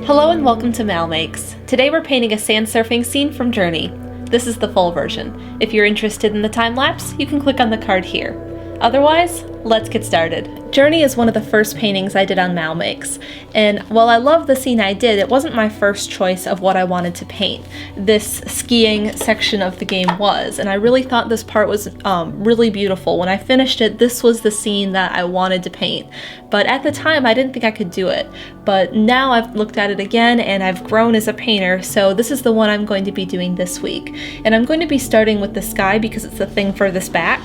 Hello and welcome to MalMakes. Today we're painting a sand surfing scene from Journey. This is the full version. If you're interested in the time-lapse, you can click on the card here. Otherwise, let's get started. Journey is one of the first paintings I did on MalMakes, and while I love the scene I did, it wasn't my first choice of what I wanted to paint. This skiing section of the game was, and I really thought this part was really beautiful. When I finished it, this was the scene that I wanted to paint, but at the time I didn't think I could do it. But now I've looked at it again and I've grown as a painter, so this is the one I'm going to be doing this week. And I'm going to be starting with the sky because it's the thing furthest back.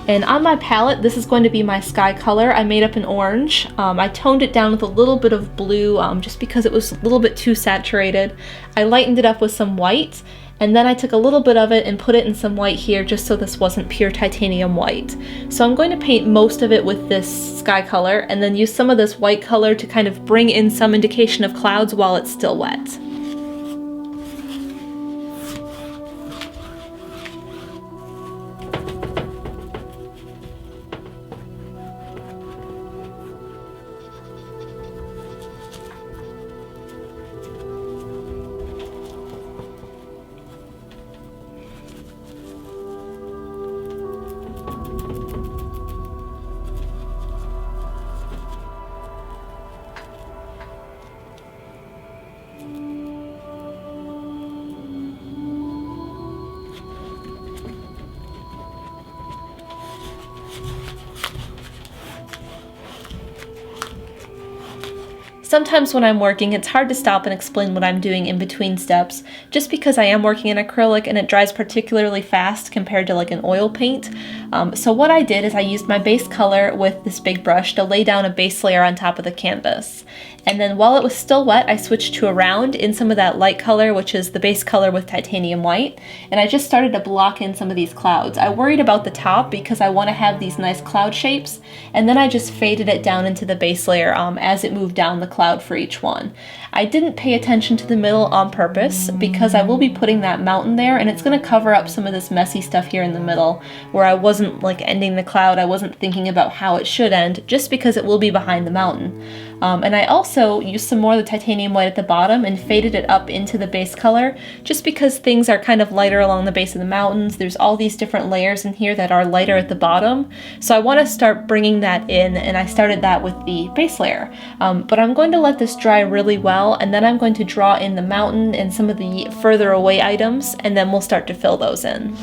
And on my palette, this is going to be my sky color. I made up an orange. I toned it down with a little bit of blue just because it was a little bit too saturated. I lightened it up with some white, and then I took a little bit of it and put it in some white here just so this wasn't pure titanium white. So I'm going to paint most of it with this sky color and then use some of this white color to kind of bring in some indication of clouds while it's still wet. Sometimes when I'm working, it's hard to stop and explain what I'm doing in between steps, just because I am working in acrylic and it dries particularly fast compared to like an oil paint. So what I did is I used my base color with this big brush to lay down a base layer on top of the canvas. And then while it was still wet, I switched to a round in some of that light color, which is the base color with titanium white, and I just started to block in some of these clouds. I worried about the top because I want to have these nice cloud shapes, and then I just faded it down into the base layer as it moved down the cloud for each one. I didn't pay attention to the middle on purpose because I will be putting that mountain there, and it's going to cover up some of this messy stuff here in the middle where I wasn't like ending the cloud. I wasn't thinking about how it should end just because it will be behind the mountain. And I also used some more of the titanium white at the bottom and faded it up into the base color just because things are kind of lighter along the base of the mountains. There's all these different layers in here that are lighter at the bottom. So I want to start bringing that in, and I started that with the base layer. But I'm going to let this dry really well, and then I'm going to draw in the mountain and some of the further away items, and then we'll start to fill those in.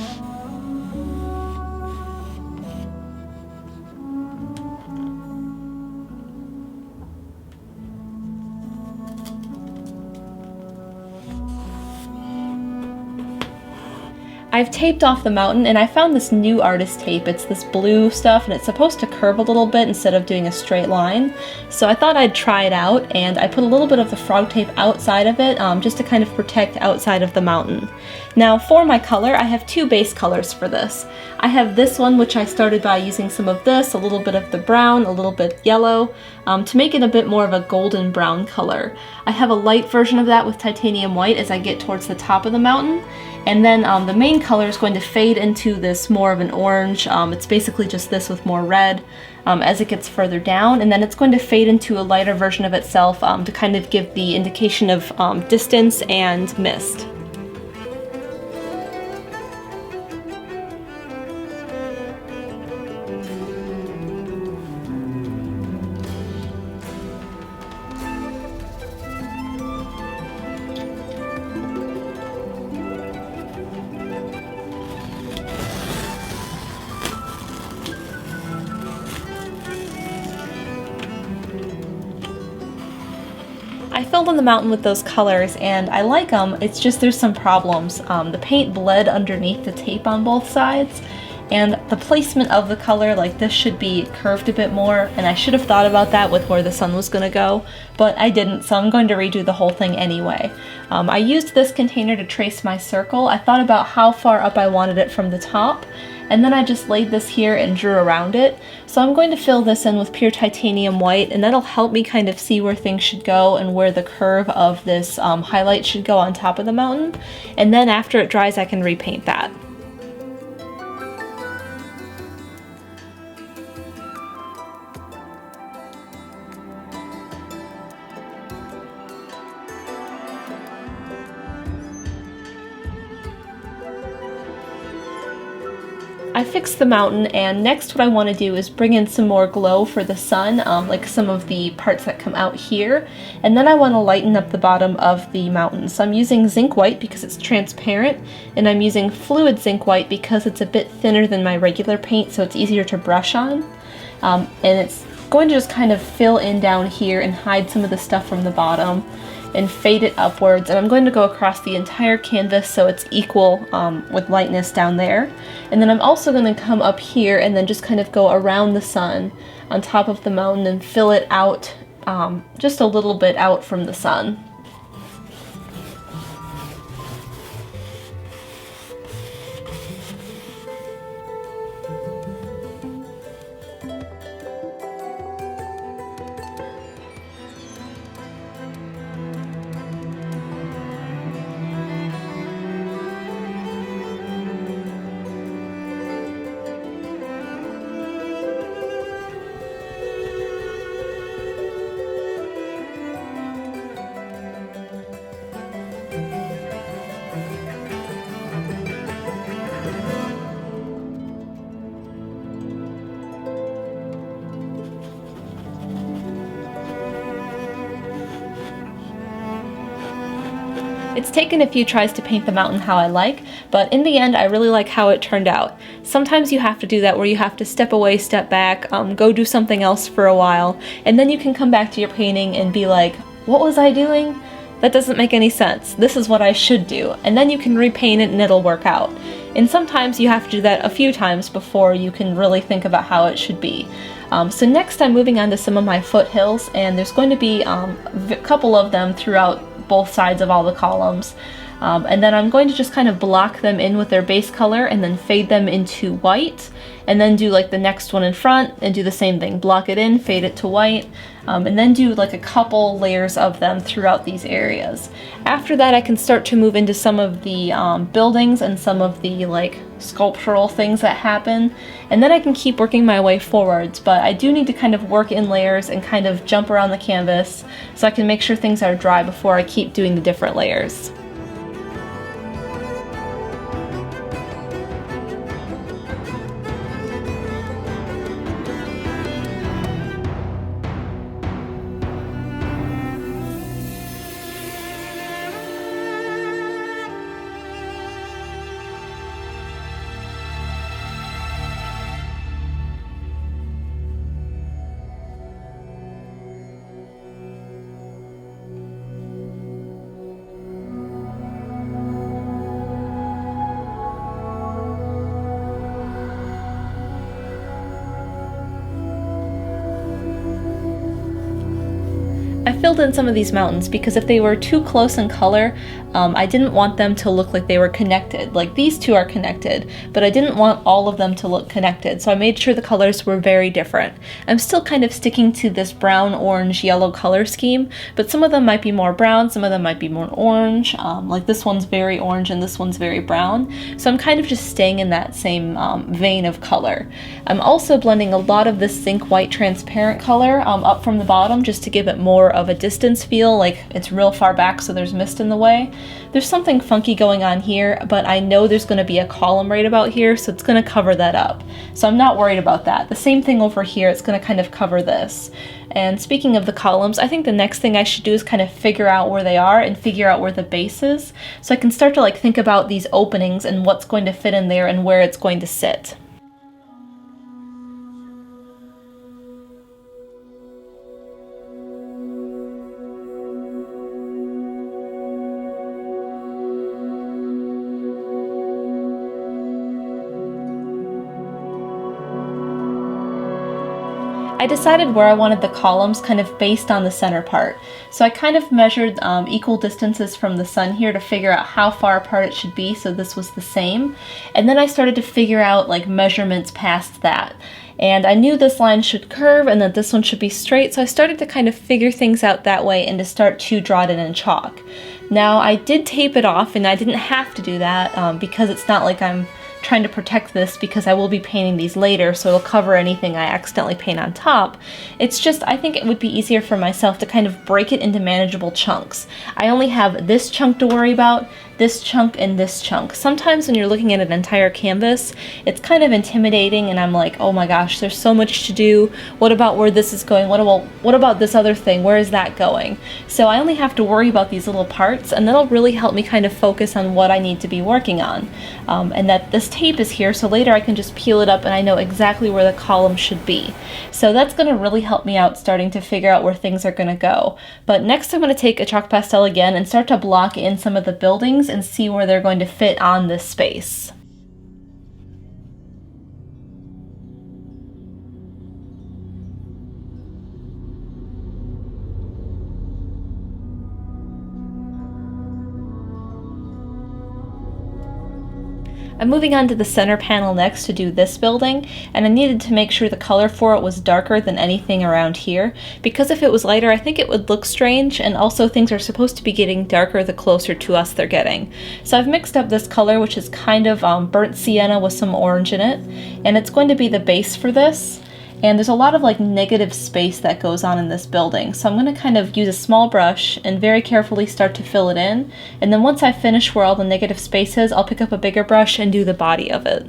I've taped off the mountain, and I found this new artist tape. It's this blue stuff, and it's supposed to curve a little bit instead of doing a straight line. So I thought I'd try it out, and I put a little bit of the frog tape outside of it just to kind of protect outside of the mountain. Now for my color, I have two base colors for this. I have this one, which I started by using some of this, a little bit of the brown, a little bit yellow, to make it a bit more of a golden brown color. I have a light version of that with titanium white as I get towards the top of the mountain. And then the main color is going to fade into this more of an orange. It's basically just this with more red as it gets further down. And then it's going to fade into a lighter version of itself to kind of give the indication of distance and mist. I filled in the mountain with those colors and I like them, it's just there's some problems. The paint bled underneath the tape on both sides, and the placement of the color, like this should be curved a bit more, and I should have thought about that with where the sun was going to go, but I didn't, so I'm going to redo the whole thing anyway. I used this container to trace my circle. I thought about how far up I wanted it from the top, and then I just laid this here and drew around it. So I'm going to fill this in with pure titanium white, and that'll help me kind of see where things should go and where the curve of this highlight should go on top of the mountain. And then after it dries, I can repaint that. I fixed the mountain, and next what I want to do is bring in some more glow for the sun, like some of the parts that come out here, and then I want to lighten up the bottom of the mountain. So I'm using zinc white because it's transparent, and I'm using fluid zinc white because it's a bit thinner than my regular paint, so it's easier to brush on. And it's going to just kind of fill in down here and hide some of the stuff from the bottom and fade it upwards, and I'm going to go across the entire canvas so it's equal with lightness down there. And then I'm also going to come up here and then just kind of go around the sun on top of the mountain and fill it out just a little bit out from the sun. It's taken a few tries to paint the mountain how I like, but in the end I really like how it turned out. Sometimes you have to do that where you have to step away, step back, go do something else for a while, and then you can come back to your painting and be like, what was I doing? That doesn't make any sense. This is what I should do. And then you can repaint it and it'll work out. And sometimes you have to do that a few times before you can really think about how it should be. So next I'm moving on to some of my foothills, and there's going to be a couple of them throughout both sides of all the columns. And then I'm going to just kind of block them in with their base color and then fade them into white, and then do like the next one in front and do the same thing. Block it in, fade it to white, and then do like a couple layers of them throughout these areas. After that I can start to move into some of the buildings and some of the like sculptural things that happen, and then I can keep working my way forwards, but I do need to kind of work in layers and kind of jump around the canvas so I can make sure things are dry before I keep doing the different layers. I filled in some of these mountains because if they were too close in color, I didn't want them to look like they were connected. Like these two are connected, but I didn't want all of them to look connected, so I made sure the colors were very different. I'm still kind of sticking to this brown, orange, yellow color scheme, but some of them might be more brown, some of them might be more orange. Like this one's very orange and this one's very brown, so I'm kind of just staying in that same vein of color. I'm also blending a lot of this zinc white transparent color up from the bottom just to give it more of a distance feel, like it's real far back so there's mist in the way. There's something funky going on here, but I know there's going to be a column right about here, so it's going to cover that up. So I'm not worried about that. The same thing over here, it's going to kind of cover this. And speaking of the columns, I think the next thing I should do is kind of figure out where they are and figure out where the base is, so I can start to like think about these openings and what's going to fit in there and where it's going to sit. I decided where I wanted the columns kind of based on the center part. So I kind of measured equal distances from the sun here to figure out how far apart it should be, so this was the same. And then I started to figure out like measurements past that. And I knew this line should curve and that this one should be straight, so I started to kind of figure things out that way and to start to draw it in chalk. Now I did tape it off, and I didn't have to do that because it's not like I'm trying to protect this, because I will be painting these later, so it'll cover anything I accidentally paint on top. It's just, I think it would be easier for myself to kind of break it into manageable chunks. I only have this chunk to worry about, this chunk and this chunk. Sometimes when you're looking at an entire canvas, it's kind of intimidating and I'm like, oh my gosh, there's so much to do. What about where this is going? What about this other thing? Where is that going? So I only have to worry about these little parts, and that'll really help me kind of focus on what I need to be working on. And that this tape is here, so later I can just peel it up and I know exactly where the column should be. So that's going to really help me out starting to figure out where things are going to go. But next I'm going to take a chalk pastel again and start to block in some of the buildings and see where they're going to fit on this space. I'm moving on to the center panel next to do this building, and I needed to make sure the color for it was darker than anything around here, because if it was lighter I think it would look strange, and also things are supposed to be getting darker the closer to us they're getting. So I've mixed up this color, which is kind of burnt sienna with some orange in it, and it's going to be the base for this. And there's a lot of like negative space that goes on in this building. So I'm going to kind of use a small brush and very carefully start to fill it in. And then once I finish where all the negative space is, I'll pick up a bigger brush and do the body of it.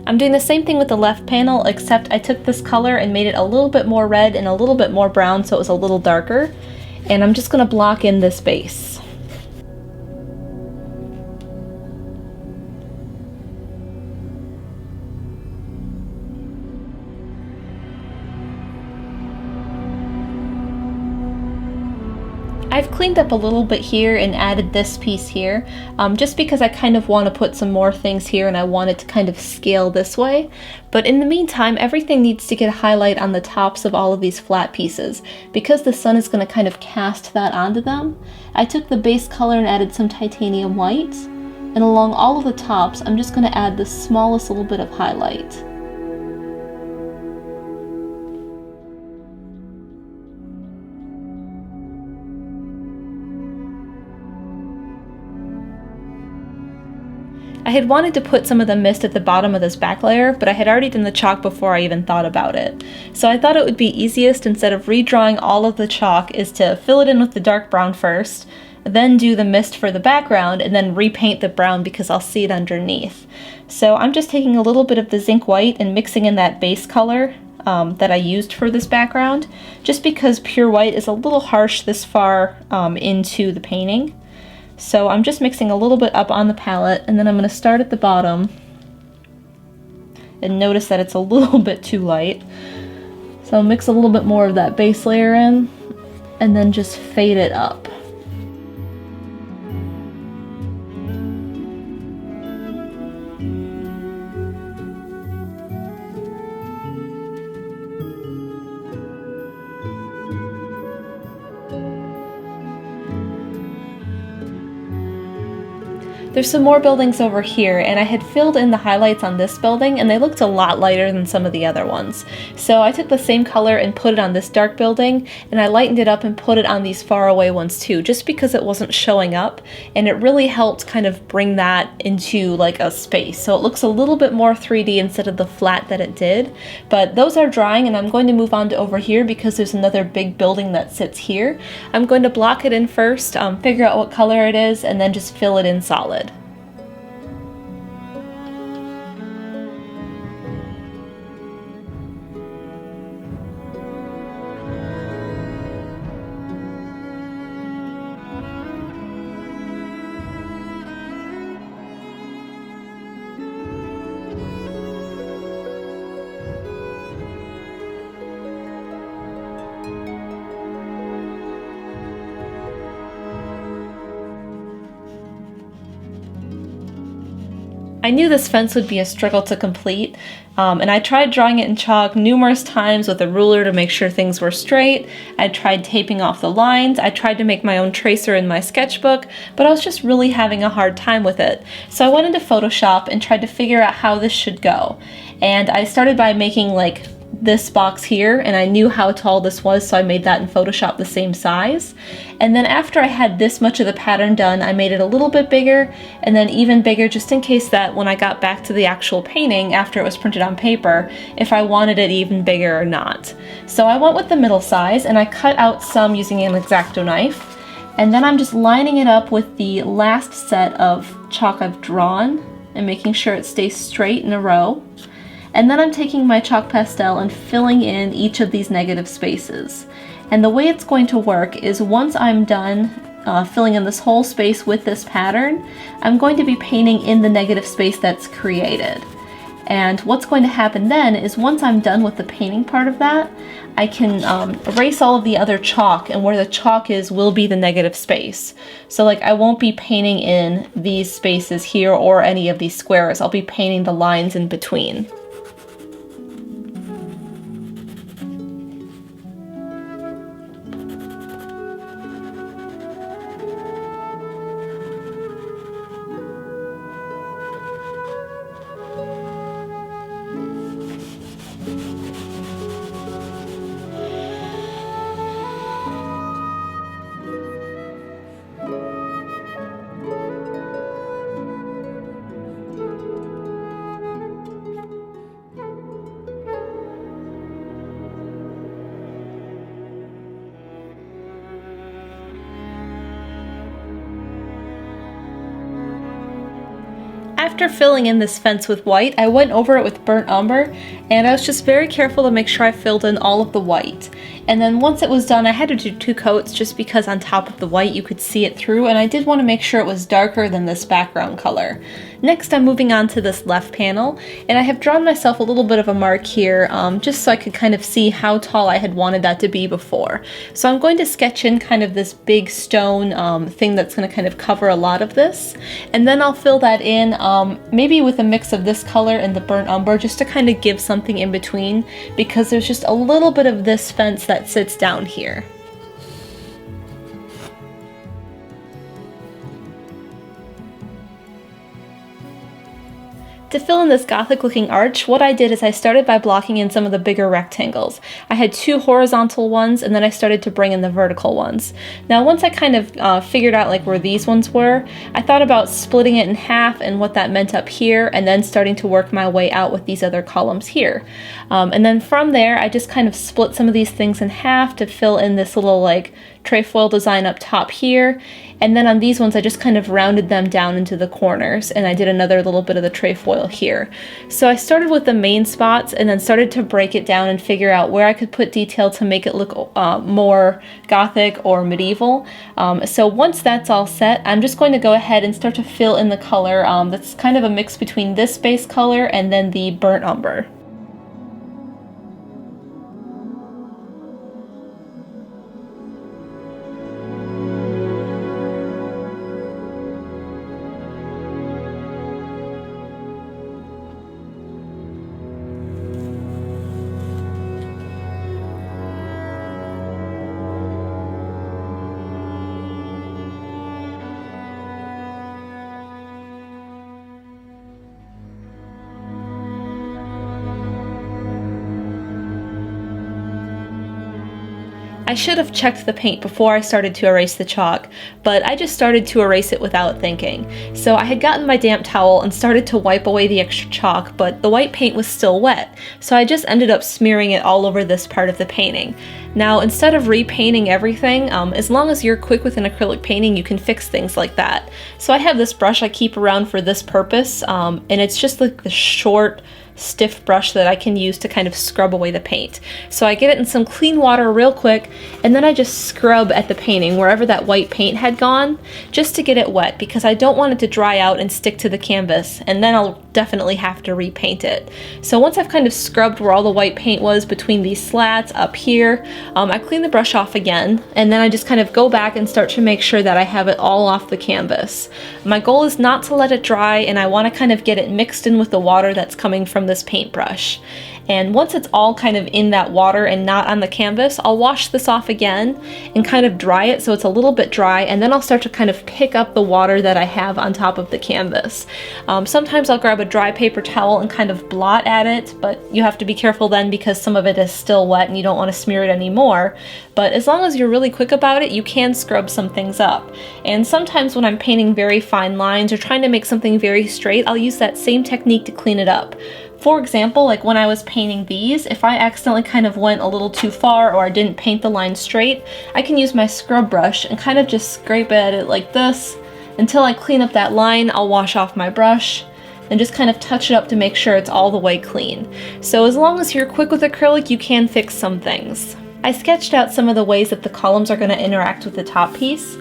I'm doing the same thing with the left panel, except I took this color and made it a little bit more red and a little bit more brown so it was a little darker. And I'm just going to block in this base. I've cleaned up a little bit here and added this piece here, just because I kind of want to put some more things here and I want it to kind of scale this way. But in the meantime, everything needs to get a highlight on the tops of all of these flat pieces. Because the sun is going to kind of cast that onto them, I took the base color and added some titanium white, and along all of the tops, I'm just going to add the smallest little bit of highlight. I had wanted to put some of the mist at the bottom of this back layer, but I had already done the chalk before I even thought about it. So I thought it would be easiest, instead of redrawing all of the chalk, is to fill it in with the dark brown first, then do the mist for the background, and then repaint the brown because I'll see it underneath. So I'm just taking a little bit of the zinc white and mixing in that base color that I used for this background, just because pure white is a little harsh this far into the painting. So I'm just mixing a little bit up on the palette, and then I'm going to start at the bottom and notice that it's a little bit too light. So I'll mix a little bit more of that base layer in and then just fade it up. There's some more buildings over here, and I had filled in the highlights on this building and they looked a lot lighter than some of the other ones. So I took the same color and put it on this dark building, and I lightened it up and put it on these far away ones too, just because it wasn't showing up, and it really helped kind of bring that into like a space. So it looks a little bit more 3D instead of the flat that it did. But those are drying, and I'm going to move on to over here because there's another big building that sits here. I'm going to block it in first, figure out what color it is, and then just fill it in solid. I knew this fence would be a struggle to complete, and I tried drawing it in chalk numerous times with a ruler to make sure things were straight. I tried taping off the lines. I tried to make my own tracer in my sketchbook, but I was just really having a hard time with it. So I went into Photoshop and tried to figure out how this should go. And I started by making like this box here, and I knew how tall this was, so I made that in Photoshop the same size. And then after I had this much of the pattern done, I made it a little bit bigger, and then even bigger, just in case that when I got back to the actual painting after it was printed on paper, if I wanted it even bigger or not. So I went with the middle size, and I cut out some using an X-Acto knife. And then I'm just lining it up with the last set of chalk I've drawn and making sure it stays straight in a row. And then I'm taking my chalk pastel and filling in each of these negative spaces. And the way it's going to work is once I'm done filling in this whole space with this pattern, I'm going to be painting in the negative space that's created. And what's going to happen then is once I'm done with the painting part of that, I can erase all of the other chalk, and where the chalk is will be the negative space. So like I won't be painting in these spaces here or any of these squares. I'll be painting the lines in between. After filling in this fence with white, I went over it with burnt umber, and I was just very careful to make sure I filled in all of the white. And then once it was done, I had to do 2 coats just because on top of the white you could see it through, and I did want to make sure it was darker than this background color. Next, I'm moving on to this left panel, and I have drawn myself a little bit of a mark here just so I could kind of see how tall I had wanted that to be before. So I'm going to sketch in kind of this big stone thing that's going to kind of cover a lot of this, and then I'll fill that in maybe with a mix of this color and the burnt umber just to kind of give something in between, because there's just a little bit of this fence that sits down here. To fill in this gothic looking arch, what I did is I started by blocking in some of the bigger rectangles. I had 2 horizontal ones, and then I started to bring in the vertical ones. Now once I kind of figured out like where these ones were, I thought about splitting it in half and what that meant up here, and then starting to work my way out with these other columns here. And then from there I just kind of split some of these things in half to fill in this little like trefoil design up top here, and then on these ones I just kind of rounded them down into the corners, and I did another little bit of the trefoil here. So I started with the main spots and then started to break it down and figure out where I could put detail to make it look more gothic or medieval. So once that's all set, I'm just going to go ahead and start to fill in the color that's kind of a mix between this base color and then the burnt umber. I should have checked the paint before I started to erase the chalk, but I just started to erase it without thinking. So I had gotten my damp towel and started to wipe away the extra chalk, but the white paint was still wet, so I just ended up smearing it all over this part of the painting. Now, instead of repainting everything, as long as you're quick with an acrylic painting, you can fix things like that. So I have this brush I keep around for this purpose, and it's just like the short, stiff brush that I can use to kind of scrub away the paint. So I get it in some clean water real quick, and then I just scrub at the painting wherever that white paint had gone, just to get it wet, because I don't want it to dry out and stick to the canvas, and then I'll definitely have to repaint it. So once I've kind of scrubbed where all the white paint was between these slats up here, I clean the brush off again, and then I just kind of go back and start to make sure that I have it all off the canvas. My goal is not to let it dry, and I want to kind of get it mixed in with the water that's coming from this paintbrush. And once it's all kind of in that water and not on the canvas, I'll wash this off again and kind of dry it so it's a little bit dry, and then I'll start to kind of pick up the water that I have on top of the canvas. Sometimes I'll grab a dry paper towel and kind of blot at it, but you have to be careful then because some of it is still wet and you don't want to smear it anymore. But as long as you're really quick about it, you can scrub some things up. And sometimes when I'm painting very fine lines or trying to make something very straight, I'll use that same technique to clean it up. For example, like when I was painting these, if I accidentally kind of went a little too far or I didn't paint the line straight, I can use my scrub brush and kind of just scrape at it like this until I clean up that line. I'll wash off my brush and just kind of touch it up to make sure it's all the way clean. So as long as you're quick with acrylic, you can fix some things. I sketched out some of the ways that the columns are going to interact with the top piece.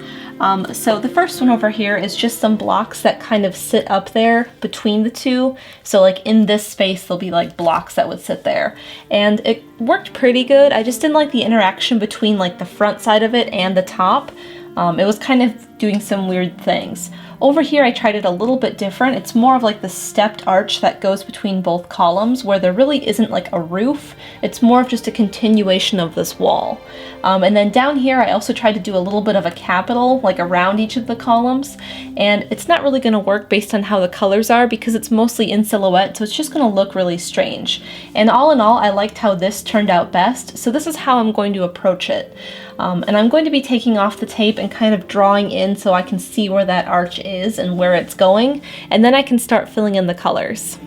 So the first one over here is just some blocks that kind of sit up there between the two. So like in this space, there'll be like blocks that would sit there. And it worked pretty good. I just didn't like the interaction between like the front side of it and the top. It was kind of doing some weird things. Over here I tried it a little bit different. It's more of like the stepped arch that goes between both columns where there really isn't like a roof. It's more of just a continuation of this wall. And then down here I also tried to do a little bit of a capital like around each of the columns, and it's not really going to work based on how the colors are because it's mostly in silhouette, so it's just going to look really strange. And all in all, I liked how this turned out best, so this is how I'm going to approach it. And I'm going to be taking off the tape and kind of drawing in so I can see where that arch is and where it's going, and then I can start filling in the colors.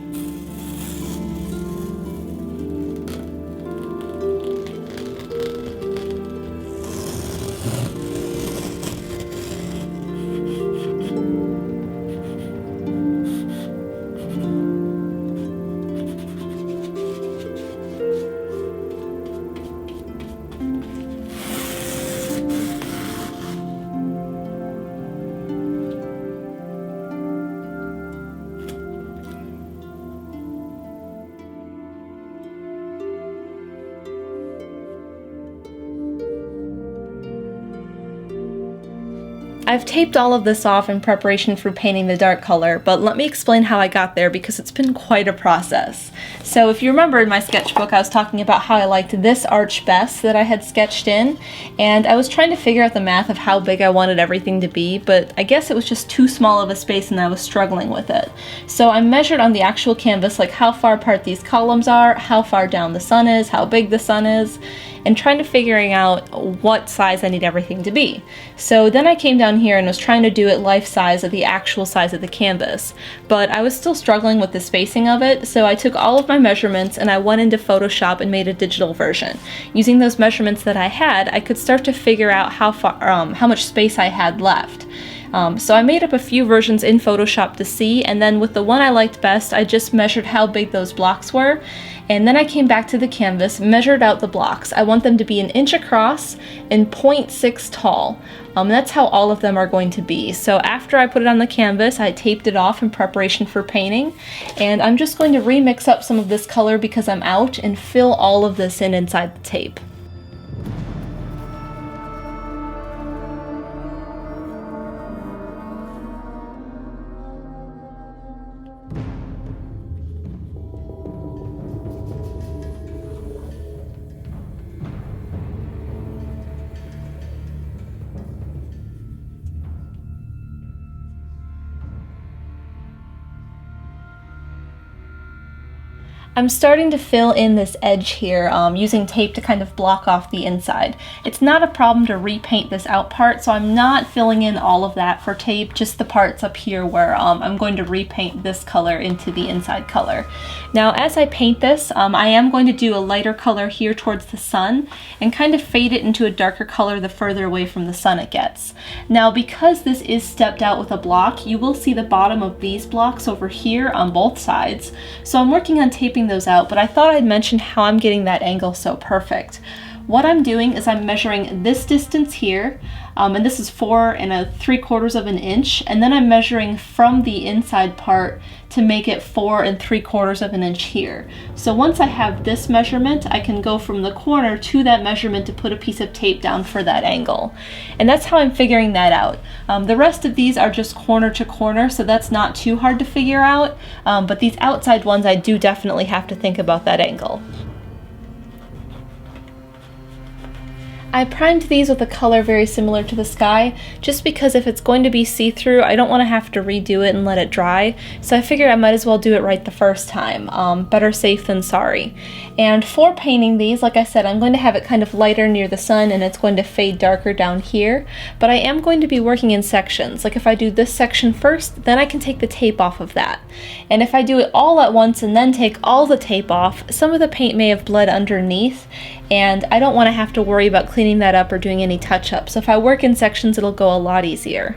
I've taped all of this off in preparation for painting the dark color, but let me explain how I got there because it's been quite a process. So if you remember in my sketchbook, I was talking about how I liked this arch best that I had sketched in, and I was trying to figure out the math of how big I wanted everything to be, but I guess it was just too small of a space and I was struggling with it. So I measured on the actual canvas like how far apart these columns are, how far down the sun is, how big the sun is, and trying to figuring out what size I need everything to be. So then I came down here and was trying to do it life size of the actual size of the canvas, but I was still struggling with the spacing of it, so I took all of my measurements and I went into Photoshop and made a digital version. Using those measurements that I had, I could start to figure out how much space I had left. So I made up a few versions in Photoshop to see, and then with the one I liked best, I just measured how big those blocks were, and then I came back to the canvas, measured out the blocks. I want them to be 1 inch across and 0.6 tall. That's how all of them are going to be. So after I put it on the canvas, I taped it off in preparation for painting, and I'm just going to remix up some of this color because I'm out and fill all of this in inside the tape. I'm starting to fill in this edge here using tape to kind of block off the inside. It's not a problem to repaint this out part, so I'm not filling in all of that for tape, just the parts up here where I'm going to repaint this color into the inside color. Now as I paint this, I am going to do a lighter color here towards the sun and kind of fade it into a darker color the further away from the sun it gets. Now because this is stepped out with a block, you will see the bottom of these blocks over here on both sides. So I'm working on taping those out, but I thought I'd mention how I'm getting that angle so perfect. What I'm doing is I'm measuring this distance here, and this is 4 3/4 of an inch, and then I'm measuring from the inside part to make it 4 3/4 of an inch here. So once I have this measurement, I can go from the corner to that measurement to put a piece of tape down for that angle. And that's how I'm figuring that out. The rest of these are just corner to corner, so that's not too hard to figure out, but these outside ones I do definitely have to think about that angle. I primed these with a color very similar to the sky, just because if it's going to be see-through, I don't want to have to redo it and let it dry, so I figured I might as well do it right the first time. Better safe than sorry. And for painting these, like I said, I'm going to have it kind of lighter near the sun and it's going to fade darker down here, but I am going to be working in sections. Like if I do this section first, then I can take the tape off of that. And if I do it all at once and then take all the tape off, some of the paint may have bled underneath, and I don't want to have to worry about cleaning that up or doing any touch-up. So if I work in sections, it'll go a lot easier.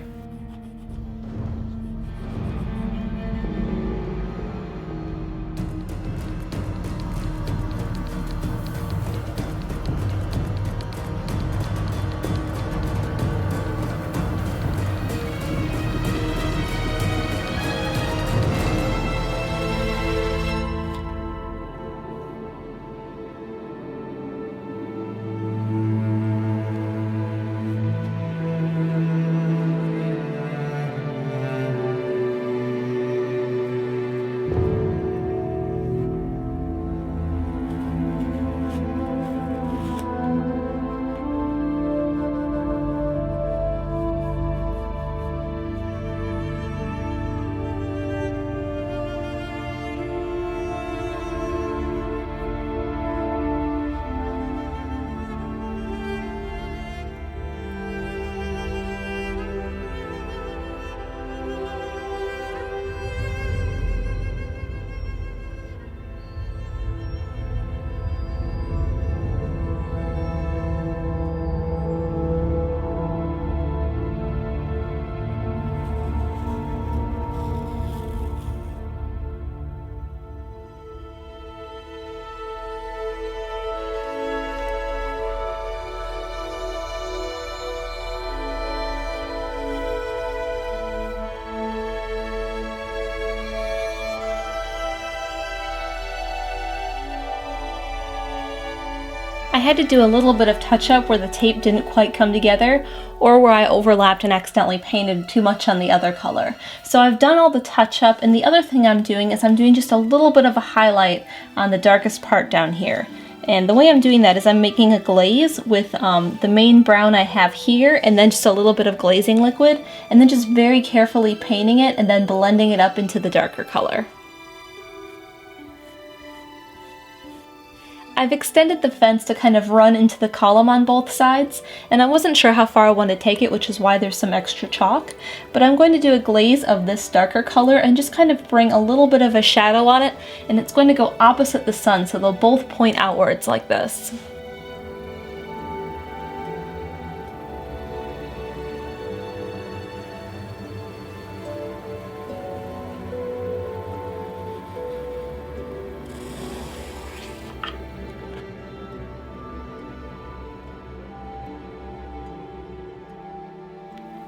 I had to do a little bit of touch-up where the tape didn't quite come together, or where I overlapped and accidentally painted too much on the other color. So I've done all the touch-up, and the other thing I'm doing is I'm doing just a little bit of a highlight on the darkest part down here. And the way I'm doing that is I'm making a glaze with the main brown I have here, and then just a little bit of glazing liquid, and then just very carefully painting it and then blending it up into the darker color. I've extended the fence to kind of run into the column on both sides, and I wasn't sure how far I wanted to take it, which is why there's some extra chalk, but I'm going to do a glaze of this darker color and just kind of bring a little bit of a shadow on it, and it's going to go opposite the sun, so they'll both point outwards like this.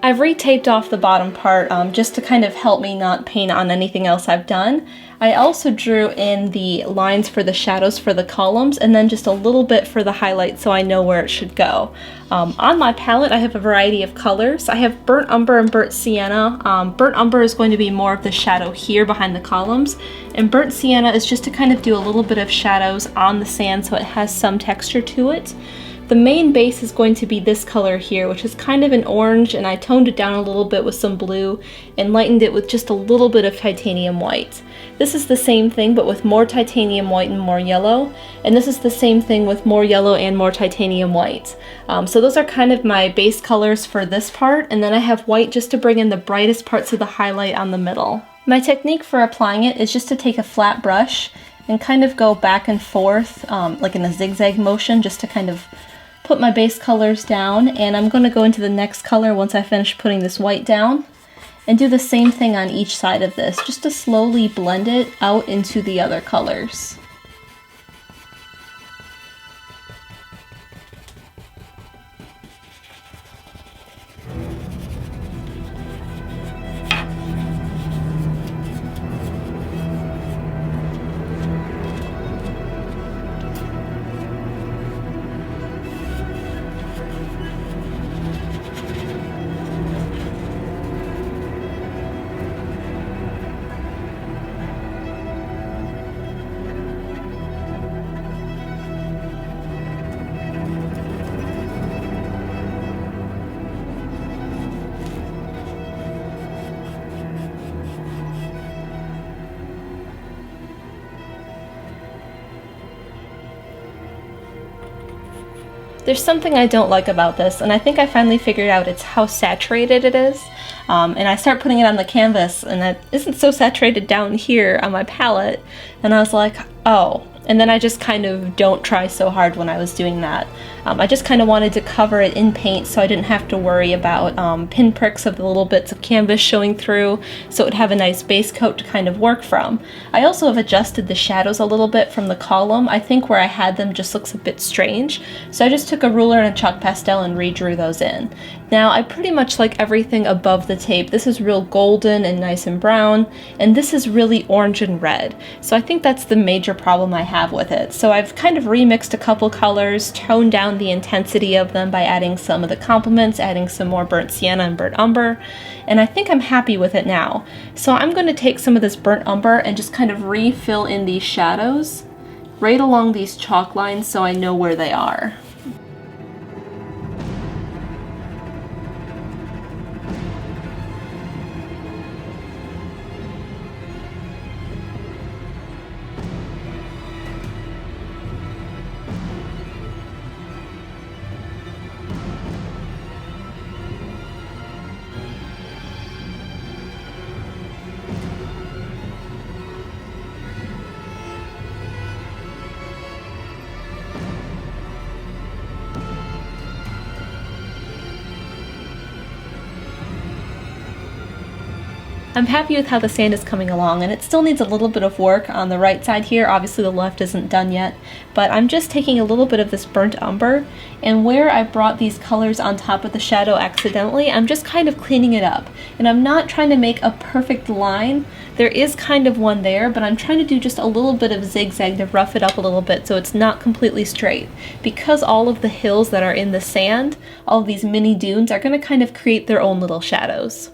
I've retaped off the bottom part just to kind of help me not paint on anything else I've done. I also drew in the lines for the shadows for the columns, and then just a little bit for the highlights so I know where it should go. On my palette I have a variety of colors. I have burnt umber and burnt sienna. Burnt umber is going to be more of the shadow here behind the columns, and burnt sienna is just to kind of do a little bit of shadows on the sand so it has some texture to it. The main base is going to be this color here, which is kind of an orange, and I toned it down a little bit with some blue and lightened it with just a little bit of titanium white. This is the same thing but with more titanium white and more yellow, and this is the same thing with more yellow and more titanium white. So those are kind of my base colors for this part, and then I have white just to bring in the brightest parts of the highlight on the middle. My technique for applying it is just to take a flat brush and kind of go back and forth like in a zigzag motion, just to kind of put my base colors down, and I'm going to go into the next color once I finish putting this white down, and do the same thing on each side of this, just to slowly blend it out into the other colors. There's something I don't like about this, and I think I finally figured out it's how saturated it is. And I start putting it on the canvas, and it isn't so saturated down here on my palette, and I was like, oh. And then I just kind of don't try so hard when I was doing that. I just kind of wanted to cover it in paint so I didn't have to worry about pinpricks of the little bits of canvas showing through, so it would have a nice base coat to kind of work from. I also have adjusted the shadows a little bit from the column. I think where I had them just looks a bit strange, so I just took a ruler and a chalk pastel and redrew those in. Now I pretty much like everything above the tape. This is real golden and nice and brown, and this is really orange and red. So I think that's the major problem I have with it. So I've kind of remixed a couple colors, toned down the intensity of them by adding some of the complements, adding some more burnt sienna and burnt umber, and I think I'm happy with it now. So I'm going to take some of this burnt umber and just kind of refill in these shadows right along these chalk lines so I know where they are. I'm happy with how the sand is coming along, and it still needs a little bit of work on the right side here. Obviously the left isn't done yet, but I'm just taking a little bit of this burnt umber, and where I brought these colors on top of the shadow accidentally, I'm just kind of cleaning it up. And I'm not trying to make a perfect line. There is kind of one there, but I'm trying to do just a little bit of zigzag to rough it up a little bit so it's not completely straight. Because all of the hills that are in the sand, all of these mini dunes, are going to kind of create their own little shadows.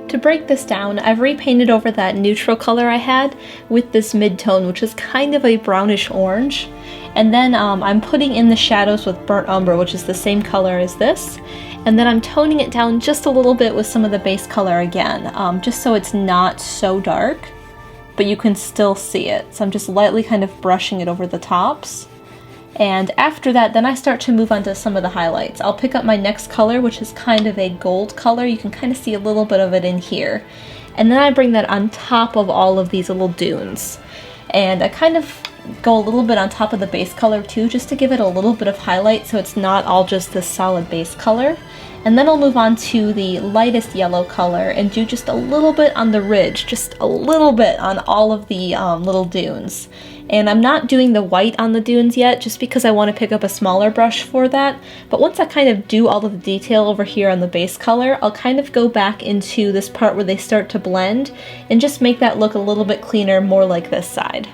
To break this down, I've repainted over that neutral color I had with this mid-tone, which is kind of a brownish orange. And then I'm putting in the shadows with burnt umber, which is the same color as this. And then I'm toning it down just a little bit with some of the base color again, just so it's not so dark, but you can still see it. So I'm just lightly kind of brushing it over the tops. And after that, then I start to move on to some of the highlights. I'll pick up my next color, which is kind of a gold color. You can kind of see a little bit of it in here. And then I bring that on top of all of these little dunes. And I kind of go a little bit on top of the base color too, just to give it a little bit of highlight so it's not all just this solid base color. And then I'll move on to the lightest yellow color and do just a little bit on the ridge, just a little bit on all of the little dunes. And I'm not doing the white on the dunes yet, just because I want to pick up a smaller brush for that. But once I kind of do all of the detail over here on the base color, I'll kind of go back into this part where they start to blend and just make that look a little bit cleaner, more like this side.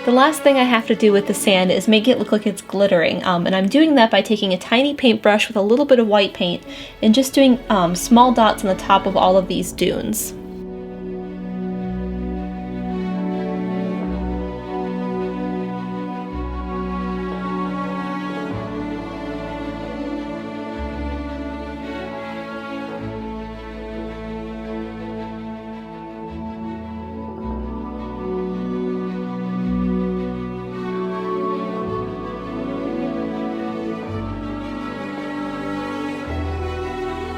The last thing I have to do with the sand is make it look like it's glittering, and I'm doing that by taking a tiny paintbrush with a little bit of white paint and just doing small dots on the top of all of these dunes.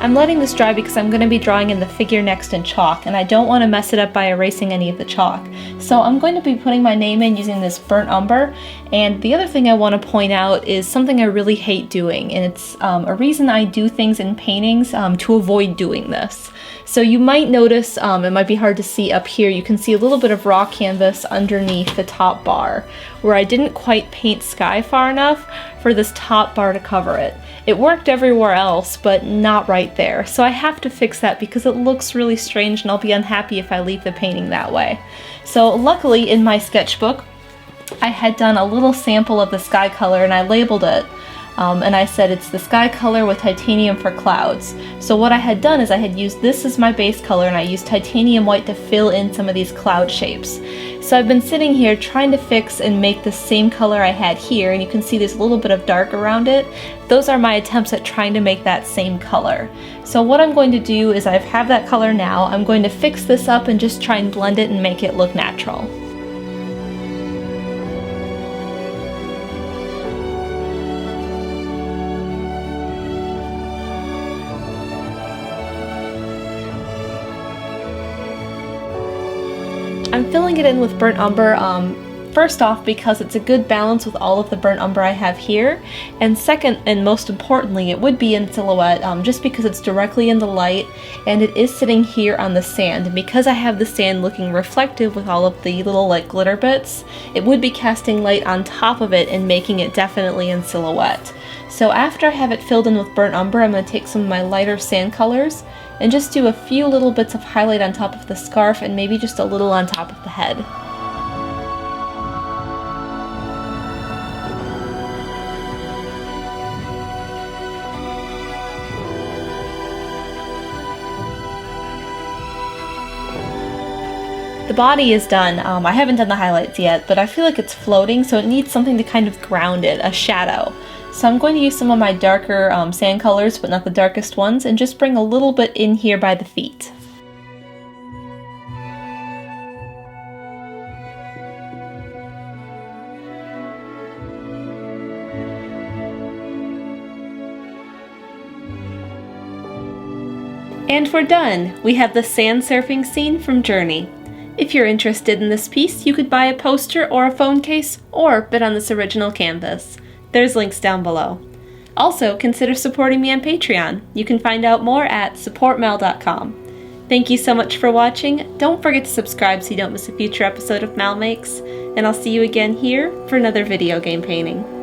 I'm letting this dry because I'm going to be drawing in the figure next in chalk, and I don't want to mess it up by erasing any of the chalk. So I'm going to be putting my name in using this burnt umber. And the other thing I want to point out is something I really hate doing, and it's a reason I do things in paintings to avoid doing this. So you might notice, it might be hard to see up here, you can see a little bit of raw canvas underneath the top bar, where I didn't quite paint sky far enough for this top bar to cover it. It worked everywhere else, but not right there. So I have to fix that because it looks really strange and I'll be unhappy if I leave the painting that way. So luckily in my sketchbook, I had done a little sample of the sky color and I labeled it. And I said it's the sky color with titanium for clouds. So what I had done is I had used this as my base color and I used titanium white to fill in some of these cloud shapes. So I've been sitting here trying to fix and make the same color I had here, and you can see there's a little bit of dark around it. Those are my attempts at trying to make that same color. So what I'm going to do is I have that color now, I'm going to fix this up and just try and blend it and make it look natural. I'm filling it in with burnt umber, first off because it's a good balance with all of the burnt umber I have here, and second and most importantly it would be in silhouette just because it's directly in the light and it is sitting here on the sand, and because I have the sand looking reflective with all of the little like glitter bits, it would be casting light on top of it and making it definitely in silhouette. So after I have it filled in with burnt umber, I'm going to take some of my lighter sand colors and just do a few little bits of highlight on top of the scarf and maybe just a little on top of the head. The body is done. I haven't done the highlights yet, but I feel like it's floating, so it needs something to kind of ground it, a shadow. So I'm going to use some of my darker sand colors, but not the darkest ones, and just bring a little bit in here by the feet. And we're done! We have the sand surfing scene from Journey. If you're interested in this piece, you could buy a poster or a phone case, or bid on this original canvas. There's links down below. Also, consider supporting me on Patreon. You can find out more at supportmal.com. Thank you so much for watching. Don't forget to subscribe so you don't miss a future episode of MalMakes, and I'll see you again here for another video game painting.